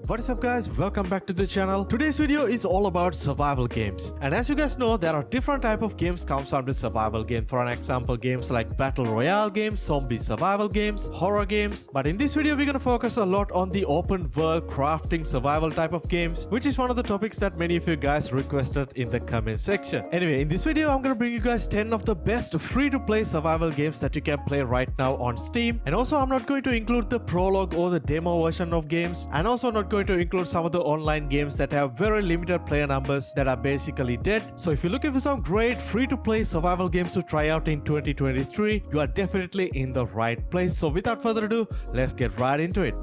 What is up guys, welcome back to the channel. Today's video is all about survival games. And as you guys know, there are different type of games comes under survival game. For an example, games like battle royale games, zombie survival games, horror games. But in this video, we're gonna focus a lot on the open world crafting survival type of games, which is one of the topics that many of you guys requested in the comment section. Anyway, in this video, I'm gonna bring you guys 10 of the best free-to-play survival games that you can play right now on Steam. And also, I'm not going to include the prologue or the demo version of games, and also not going to include some of the online games that have very limited player numbers that are basically dead. So if you're looking for some great free-to-play survival games to try out in 2023, you are definitely in the right place. So without further ado, let's get right into it.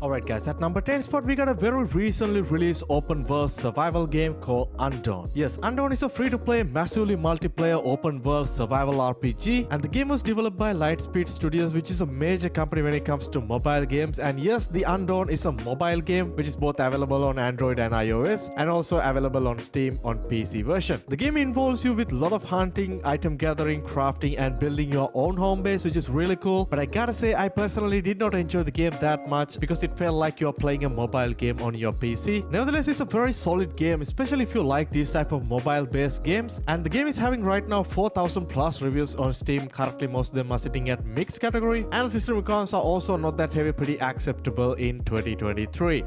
Alright guys, at number 10 spot we got a very recently released open world survival game called Undawn. Yes, Undawn is a free-to-play, massively multiplayer open world survival RPG, and the game was developed by Lightspeed Studios, which is a major company when it comes to mobile games. And yes, the Undawn is a mobile game which is both available on Android and iOS, and also available on Steam on PC version. The game involves you with a lot of hunting, item gathering, crafting, and building your own home base, which is really cool. But I gotta say, I personally did not enjoy the game that much because it felt like you're playing a mobile game on your PC. Nevertheless, it's a very solid game, especially if you like these type of mobile based games. And the game is having right now 4,000 plus reviews on Steam. Currently most of them are sitting at mixed category, and the system accounts are also not that heavy, pretty acceptable in 2023.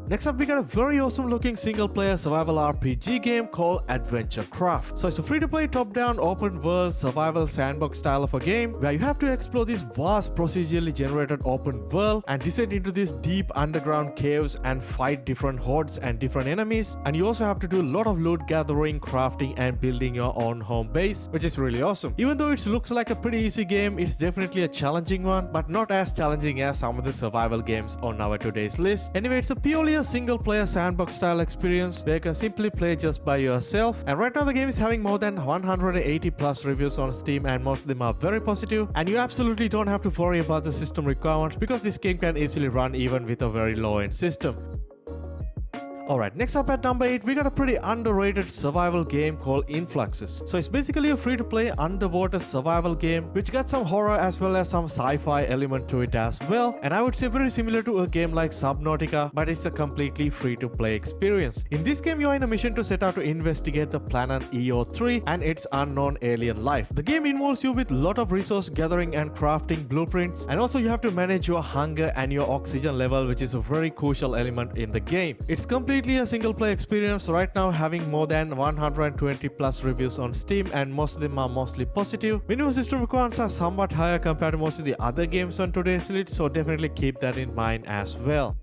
Next up, we got a very awesome looking single player survival RPG game called Adventure Craft. So it's a free-to-play top-down open world survival sandbox style of a game where you have to explore this vast procedurally generated open world and descend into these deep underground caves and fight different hordes and different enemies. And you also have to do a lot of loot gathering, crafting, and building your own home base, which is really awesome. Even though it looks like a pretty easy game, it's definitely a challenging one, but not as challenging as some of the survival games on our today's list. Anyway, it's a purely a single player sandbox style experience where you can simply play just by yourself. And right now the game is having more than 180 plus reviews on Steam, and most of them are very positive. And you absolutely don't have to worry about the system requirements because this game can easily run even with a very low end system. Alright, next up at number 8, we got a pretty underrated survival game called Influxes. So it's basically a free-to-play underwater survival game which got some horror as well as some sci-fi element to it as well. And I would say very similar to a game like Subnautica, but it's a completely free-to-play experience. In this game, you're in a mission to set out to investigate the planet EO3 and its unknown alien life. The game involves you with a lot of resource gathering and crafting blueprints, and also you have to manage your hunger and your oxygen level, which is a very crucial element in the game. It's completely a single play experience, right now having more than 120 plus reviews on Steam, and most of them are mostly positive. Minimum system requirements are somewhat higher compared to most of the other games on today's list, so definitely keep that in mind as well.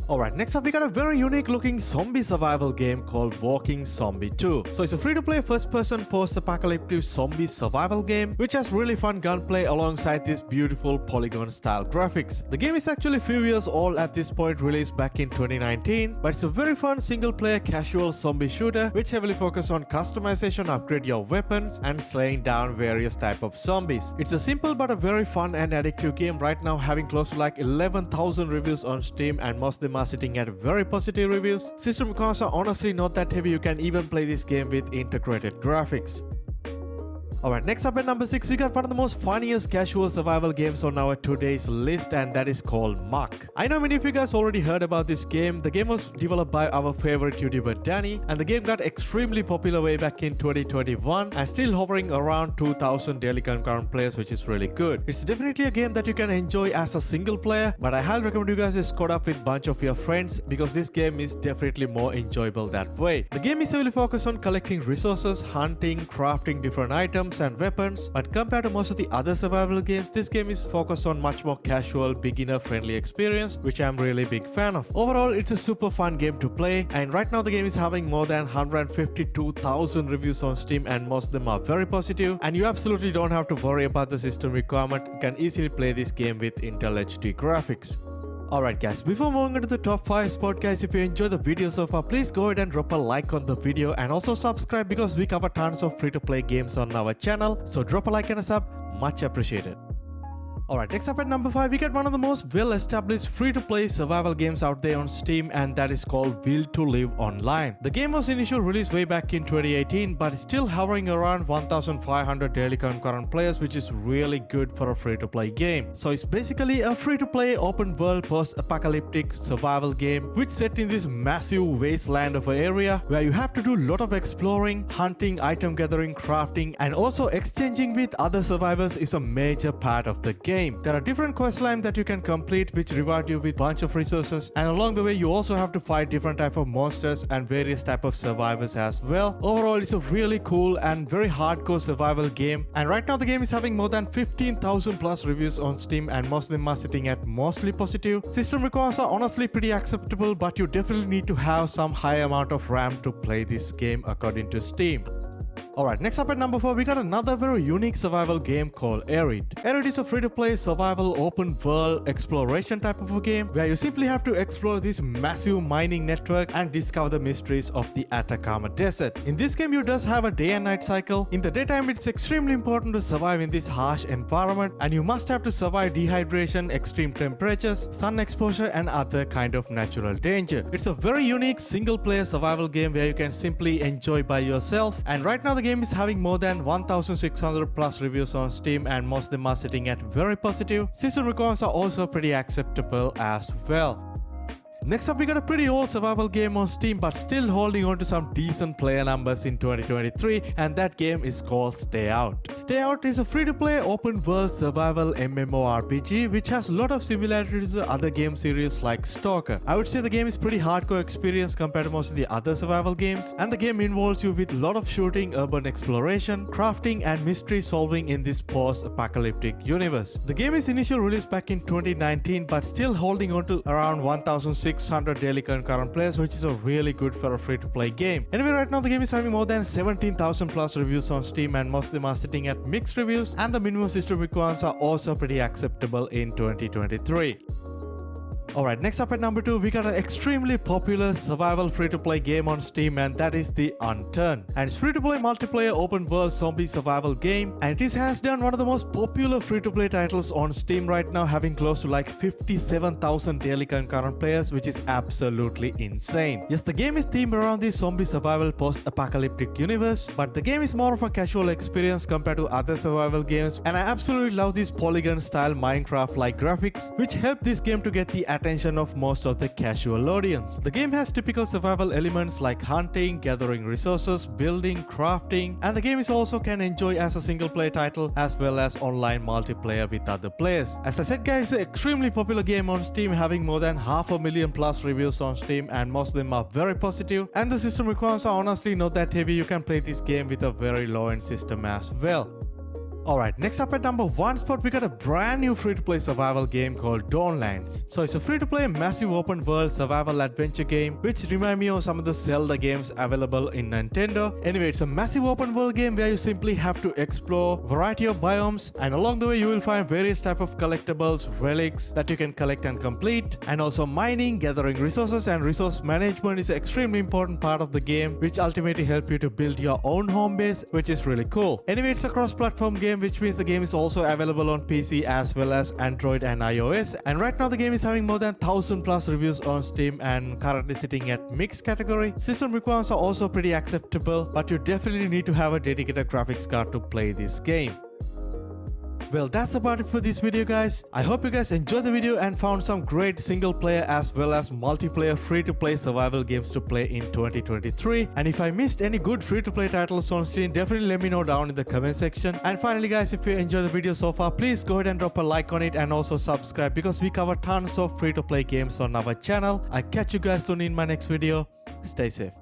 Alright, next up we got a very unique looking zombie survival game called Walking Zombie 2. So it's a free-to-play first-person post-apocalyptic zombie survival game which has really fun gunplay alongside this beautiful polygon-style graphics. The game is actually a few years old at this point, released back in 2019, but it's a very fun single-player casual zombie shooter which heavily focuses on customization, upgrade your weapons, and slaying down various type of zombies. It's a simple but a very fun and addictive game, right now having close to like 11,000 reviews on Steam, and most of them are sitting at very positive reviews. System costs are honestly not that heavy. You can even play this game with integrated graphics. Alright, next up at number 6, we got one of the most funniest casual survival games on our today's list, and that is called Muck. I know many of you guys already heard about this game. The game was developed by our favorite YouTuber Danny, and the game got extremely popular way back in 2021 and still hovering around 2,000 daily concurrent players, which is really good. It's definitely a game that you can enjoy as a single player, but I highly recommend you guys to squad up with a bunch of your friends because this game is definitely more enjoyable that way. The game is heavily focused on collecting resources, hunting, crafting different items and weapons, but compared to most of the other survival games, this game is focused on much more casual, beginner friendly experience, which I'm really big fan of. Overall, it's a super fun game to play, and right now the game is having more than 152,000 reviews on Steam, and most of them are very positive, and you absolutely don't have to worry about the system requirement. You can easily play this game with Intel HD graphics. Alright guys, before moving into the top 5 spot guys, if you enjoyed the video so far, please go ahead and drop a like on the video and also subscribe because we cover tons of free to play games on our channel. So drop a like and a sub, much appreciated. Alright, next up at number 5, we get one of the most well-established free-to-play survival games out there on Steam, and that is called Will to Live Online. The game was initially released way back in 2018, but it's still hovering around 1,500 daily concurrent players, which is really good for a free-to-play game. So it's basically a free-to-play open-world post-apocalyptic survival game, which set in this massive wasteland of an area where you have to do a lot of exploring, hunting, item gathering, crafting, and also exchanging with other survivors is a major part of the game. There are different quest lines that you can complete which reward you with bunch of resources, and along the way you also have to fight different type of monsters and various type of survivors as well. Overall, it's a really cool and very hardcore survival game, and right now the game is having more than 15,000 plus reviews on Steam, and most of them are sitting at mostly positive. System requirements are honestly pretty acceptable, but you definitely need to have some high amount of RAM to play this game according to Steam. Alright, next up at number 4, we got another very unique survival game called Arid. Arid is a free-to-play survival open world exploration type of a game where you simply have to explore this massive mining network and discover the mysteries of the Atacama Desert. In this game, you just have a day and night cycle. In the daytime, it's extremely important to survive in this harsh environment, and you must have to survive dehydration, extreme temperatures, sun exposure, and other kind of natural danger. It's a very unique single-player survival game where you can simply enjoy by yourself, and right now the game is having more than 1,600 plus reviews on Steam, and most of them are sitting at very positive. System requirements are also pretty acceptable as well. Next up, we got a pretty old survival game on Steam, but still holding on to some decent player numbers in 2023, and that game is called Stay Out. Stay Out is a free-to-play open-world survival MMORPG which has a lot of similarities to other game series like Stalker. I would say the game is pretty hardcore experience compared to most of the other survival games, and the game involves you with a lot of shooting, urban exploration, crafting, and mystery solving in this post-apocalyptic universe. The game is initially released back in 2019, but still holding on to around 1,600 daily concurrent players, which is a really good for a free-to-play game. Anyway, right now the game is having more than 17,000 plus reviews on Steam, and most of them are sitting at mixed reviews, and the minimum system requirements are also pretty acceptable in 2023. Alright, next up at number 2, we got an extremely popular survival free-to-play game on Steam, and that is The Unturned. And it's free-to-play multiplayer open-world zombie survival game, and it is hands down one of the most popular free-to-play titles on Steam right now, having close to like 57,000 daily concurrent players, which is absolutely insane. Yes, the game is themed around the zombie survival post-apocalyptic universe, but the game is more of a casual experience compared to other survival games, and I absolutely love these polygon-style Minecraft-like graphics, which help this game to get the attention of most of the casual audience. The game has typical survival elements like hunting, gathering resources, building, crafting, and the game is also can enjoy as a single player title as well as online multiplayer with other players. As I said guys, it's an extremely popular game on Steam, having more than 500,000 plus reviews on Steam, and most of them are very positive, and the system requirements are honestly not that heavy. You can play this game with a very low end system as well. Alright, next up at number 1 spot, we got a brand new free-to-play survival game called Dawnlands. So it's a free-to-play massive open world survival adventure game which remind me of some of the Zelda games available in Nintendo. Anyway, it's a massive open world game where you simply have to explore a variety of biomes, and along the way you will find various type of collectibles, relics that you can collect and complete, and also mining, gathering resources, and resource management is an extremely important part of the game, which ultimately help you to build your own home base, which is really cool. Anyway, it's a cross-platform game, which means the game is also available on PC as well as Android and iOS, and right now the game is having more than 1,000 plus reviews on Steam and currently sitting at mixed category. System requirements are also pretty acceptable, but you definitely need to have a dedicated graphics card to play this game. Well, that's about it for this video guys. I hope you guys enjoyed the video and found some great single player as well as multiplayer free-to-play survival games to play in 2023. And if I missed any good free-to-play titles on Steam, definitely let me know down in the comment section. And finally guys, if you enjoyed the video so far, please go ahead and drop a like on it and also subscribe, because we cover tons of free-to-play games on our channel. I'll catch you guys soon in my next video. Stay safe.